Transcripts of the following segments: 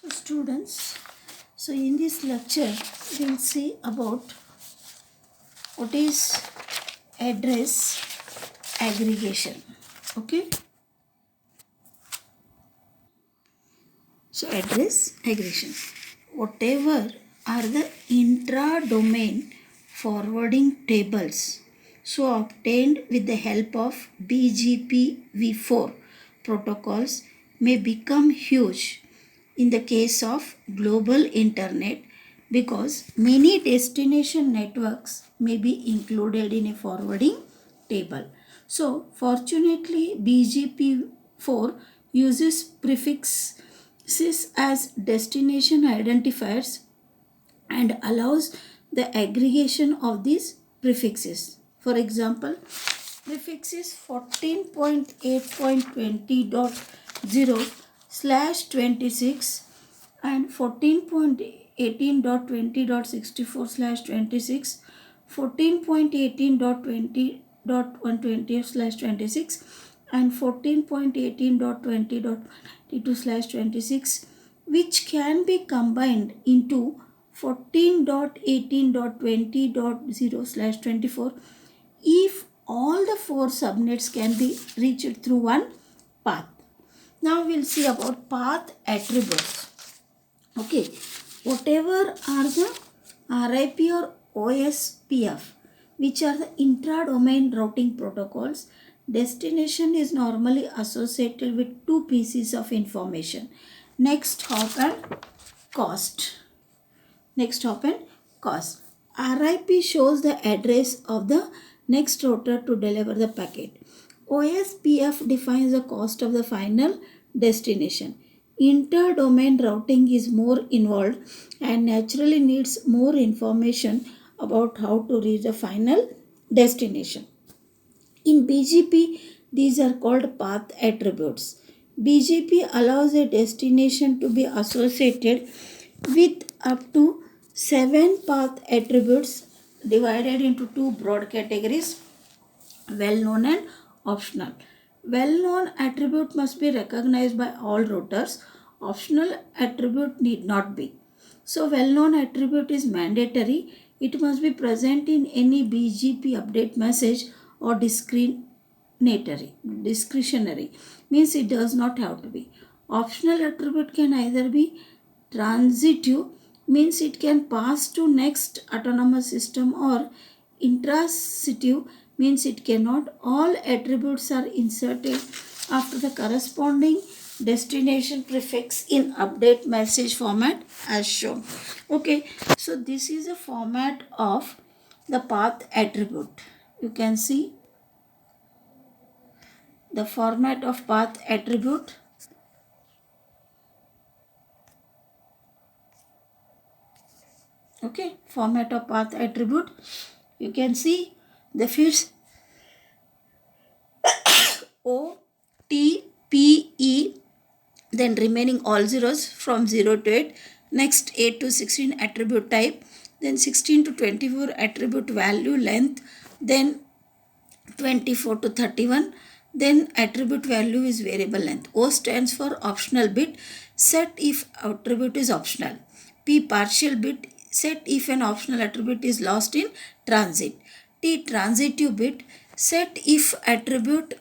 So students, so in this lecture we'll see about what is address aggregation. Okay, so address aggregation, whatever are the intra-domain forwarding tables so obtained with the help of BGP v4 protocols may become huge in the case of global internet because many destination networks may be included in a forwarding table. So fortunately BGP4 uses prefixes as destination identifiers and allows the aggregation of these prefixes. For example, prefixes 14.8.20.0/26 and 14.18.20.64/26, 14.18.20.120/26 and 14.18.20.22/26, which can be combined into 14.18.20.0/24 if all the four subnets can be reached through one path. Now we'll see about path attributes. Okay, whatever are the RIP or OSPF, which are the intra-domain routing protocols, destination is normally associated with two pieces of information: next hop and cost. Next hop and cost. RIP shows the address of the next router to deliver the packet. OSPF defines the cost of the final destination. Inter-domain routing is more involved and naturally needs more information about how to reach the final destination. In BGP, these are called path attributes. BGP allows a destination to be associated with up to 7 path attributes divided into two broad categories: well known and optional. Well known attribute must be recognized by all routers, optional attribute need not be. So, well known attribute is mandatory, it must be present in any BGP update message or discretionary means it does not have to be. Optional attribute can either be transitive means it can pass to next autonomous system, or intransitive means it cannot. All attributes are inserted after the corresponding destination prefix in update message format as shown. Okay, so this is a format of the path attribute. You can see the format of path attribute. Okay, format of path attribute. You can see the fields O, T, P, E, then remaining all zeros from 0 to 8. Next 8 to 16 attribute type, then 16 to 24 attribute value length, then 24 to 31, then attribute value is variable length. O stands for optional bit, set if attribute is optional. P partial bit, set if an optional attribute is lost in transit. T transitive bit, set if attribute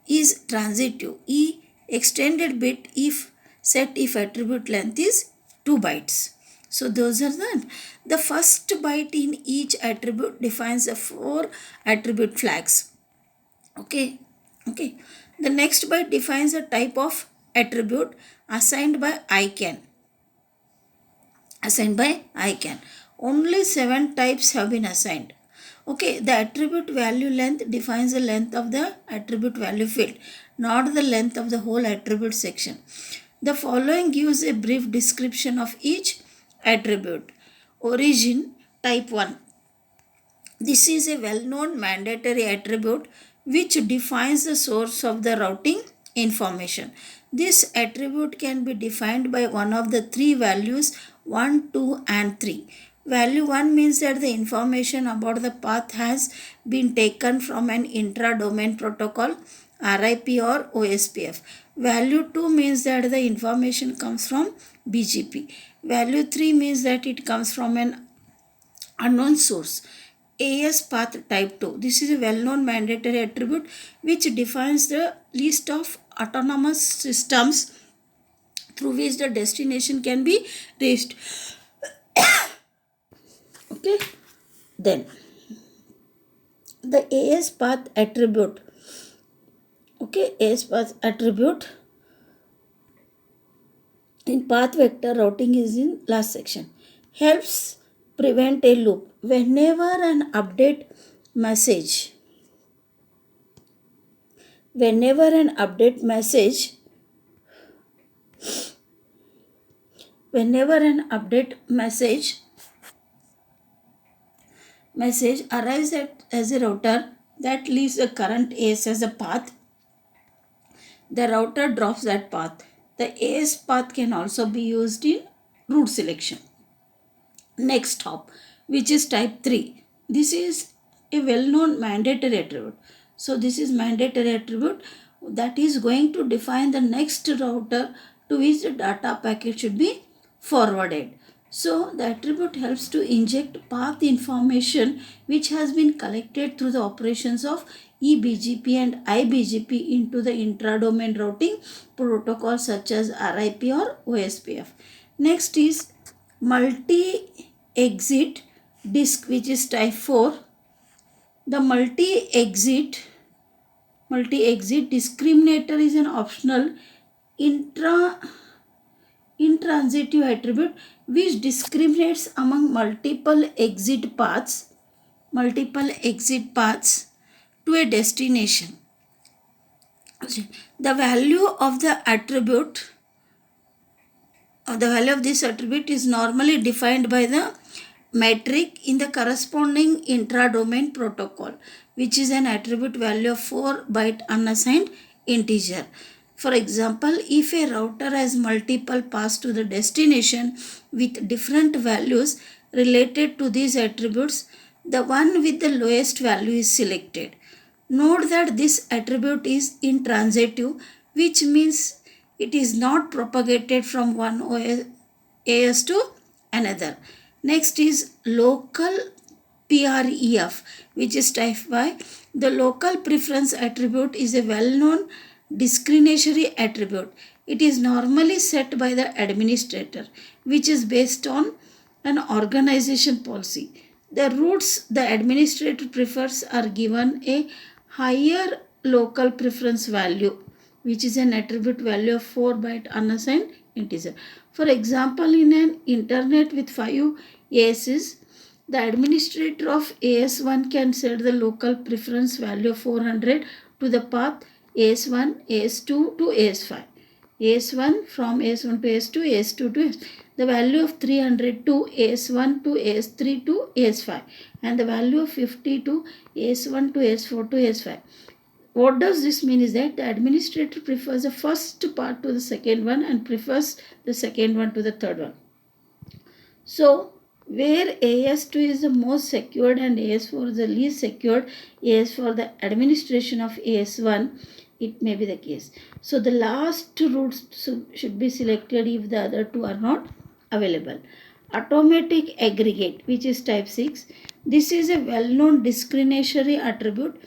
is transitive. E extended bit, if set if attribute length is 2 bytes. So those are the first byte in each attribute defines the 4 attribute flags. Okay. The next byte defines a type of attribute assigned by ICANN. Only 7 types have been assigned. Okay, the attribute value length defines the length of the attribute value field, not the length of the whole attribute section. The following gives a brief description of each attribute. Origin type 1. This is a well-known mandatory attribute which defines the source of the routing information. This attribute can be defined by one of the three values 1, 2 and 3. Value 1 means that the information about the path has been taken from an intra-domain protocol, RIP or OSPF. Value 2 means that the information comes from BGP. Value 3 means that it comes from an unknown source. AES path type 2. This is a well-known mandatory attribute which defines the list of autonomous systems through which the destination can be reached. Okay. Then the AES path attribute. Okay, AES path attribute in path vector routing is in last section. Helps prevent a loop. Whenever an update message whenever an update message whenever an update message arrives as a router that leaves the current AES as a path, the router drops that path. The AES path can also be used in route selection. Next hop, which is type 3. This is a well-known mandatory attribute. So this is mandatory attribute that is going to define the next router to which the data packet should be forwarded. So the attribute helps to inject path information which has been collected through the operations of eBGP and iBGP into the intra-domain routing protocols such as RIP or OSPF. Next is multi-exit disk, which is type 4. The multi-exit discriminator is an optional intransitive attribute which discriminates among multiple exit paths to a destination. The value of the attribute the value of this attribute is normally defined by the metric in the corresponding intra-domain protocol, which is an attribute value of 4-byte unassigned integer. For example, if a router has multiple paths to the destination with different values related to these attributes, the one with the lowest value is selected. Note that this attribute is intransitive, which means it is not propagated from one AES to another. Next is local PREF, which is type 5. The local preference attribute is a well-known discriminatory attribute. It is normally set by the administrator, which is based on an organization policy. The routes the administrator prefers are given a higher local preference value, which is an attribute value of 4-byte unassigned integer. For example, in an internet with 5 ASs, the administrator of AS1 can set the local preference value of 400 to the path AS1, AS2 to AS5. AS1 from AS1 to AS2, AS2 to AS5. The value of 300 to AS1 to AS3 to AS5, and the value of 50 to AS1 to AS4 to AS5. What does this mean is that the administrator prefers the first part to the second one and prefers the second one to the third one. So, where AS2 is the most secured and AS4 is the least secured, AS for the administration of AS1, it may be the case. So, the last routes should be selected if the other two are not available. Automatic aggregate, which is type 6. This is a well-known discriminatory attribute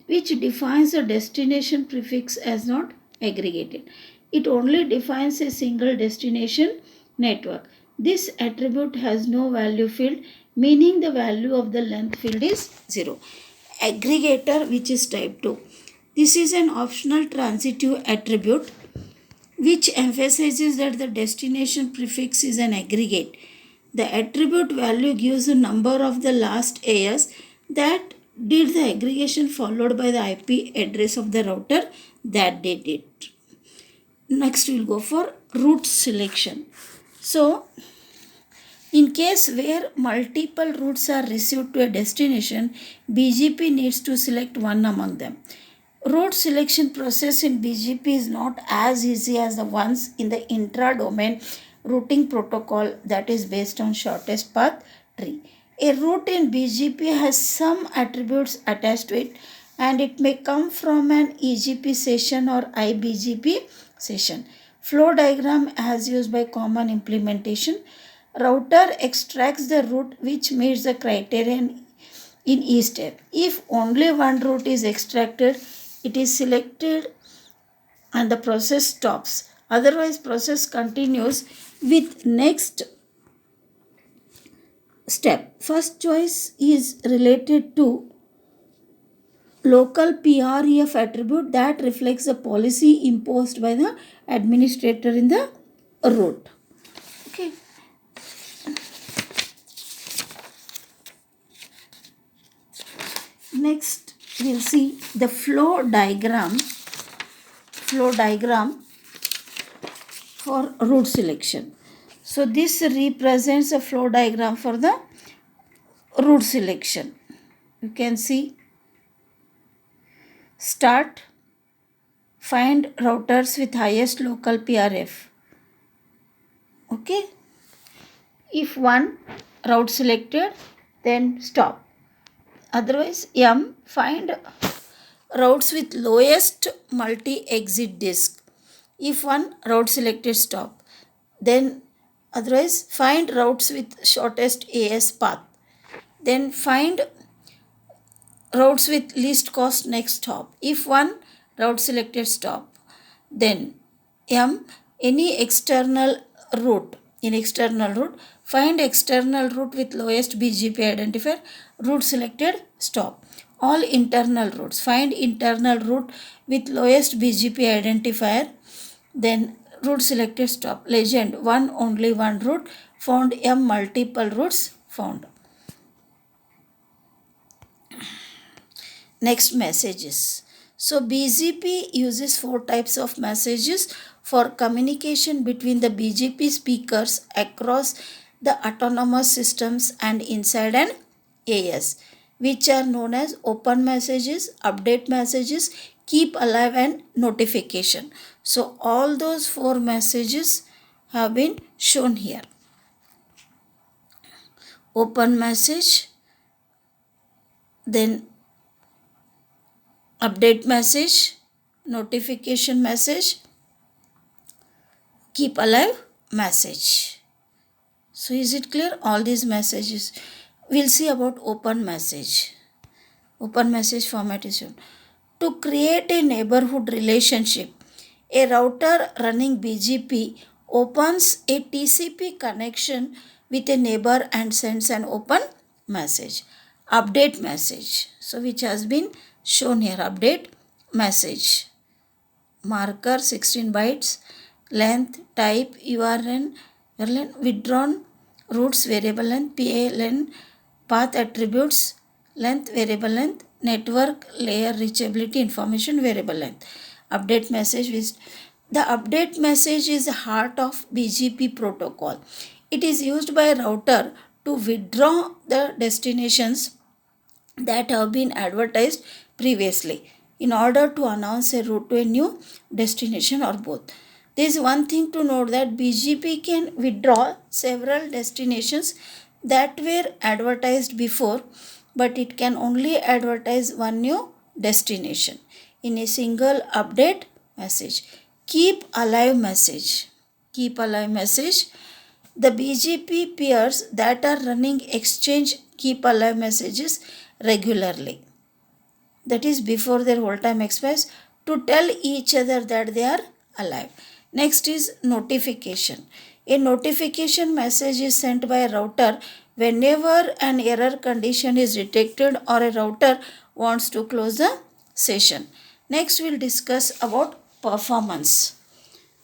which defines the destination prefix as not aggregated. It only defines a single destination network. This attribute has no value field, meaning the value of the length field is 0. Aggregator, which is type 2. This is an optional transitive attribute which emphasizes that the destination prefix is an aggregate. The attribute value gives the number of the last AS that did the aggregation followed by the IP address of the router that did it. Next we will go for route selection. So, in case where multiple routes are received to a destination, BGP needs to select one among them. Route selection process in BGP is not as easy as the ones in the intra-domain routing protocol that is based on shortest path tree. A route in BGP has some attributes attached to it and it may come from an EGP session or IBGP session. Flow diagram as used by common implementation. Router extracts the route which meets the criterion in each step. If only one route is extracted, it is selected and the process stops. Otherwise, process continues with next step. First choice is related to local PREF attribute that reflects the policy imposed by the administrator in the route. Okay. Next, we'll see the flow diagram for route selection. So this represents a flow diagram for the route selection. You can see start, find routers with highest local PRF. Okay. If one route selected, then stop. Otherwise, M, find routes with lowest multi-exit disk. If one route selected, stop. Then otherwise, find routes with shortest AS path. Then find routes with least cost next stop. If one route selected, stop. Then M, any external route. In external route, find external route with lowest BGP identifier. Route selected, stop. All internal routes, find internal route with lowest BGP identifier. Then route selected, stop. Legend, one only one route found. M, multiple routes found. Next, messages. So BGP uses 4 types of messages for communication between the BGP speakers across the autonomous systems and inside an AS, which are known as open messages, update messages, keep alive, and notification. So all those 4 messages have been shown here. Open message, then update message, notification message, keep alive message. So is it clear? All these messages. We'll see about open message. Open message format is shown. To create a neighborhood relationship, a router running BGP opens a TCP connection with a neighbor and sends an open message. Update message. So which has been shown here. Update message. Marker 16 bytes. Length, type, URN, withdrawn, routes variable length, PALN, path attributes, length variable length, network layer reachability information variable length. Update message is the update message is the heart of BGP protocol. It is used by a router to withdraw the destinations that have been advertised previously in order to announce a route to a new destination or both. There is one thing to note that BGP can withdraw several destinations that were advertised before, but it can only advertise one new destination in a single update message. Keep alive message. Keep alive message. The BGP peers that are running exchange keep alive messages regularly. That is before their hold time expires to tell each other that they are alive. Next is notification. A notification message is sent by a router whenever an error condition is detected or a router wants to close the session. Next we'll discuss about performance.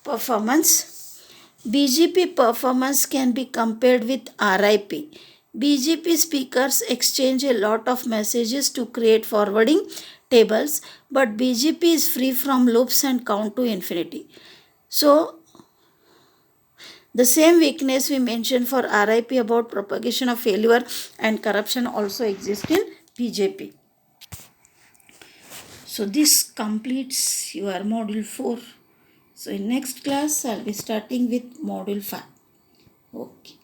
BGP performance can be compared with RIP. BGP speakers exchange a lot of messages to create forwarding tables, but BGP is free from loops and count to infinity. So, the same weakness we mentioned for RIP about propagation of failure and corruption also exists in BGP. So, this completes your module 4. So, in next class, I'll be starting with module 5. Okay.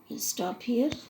We'll stop here.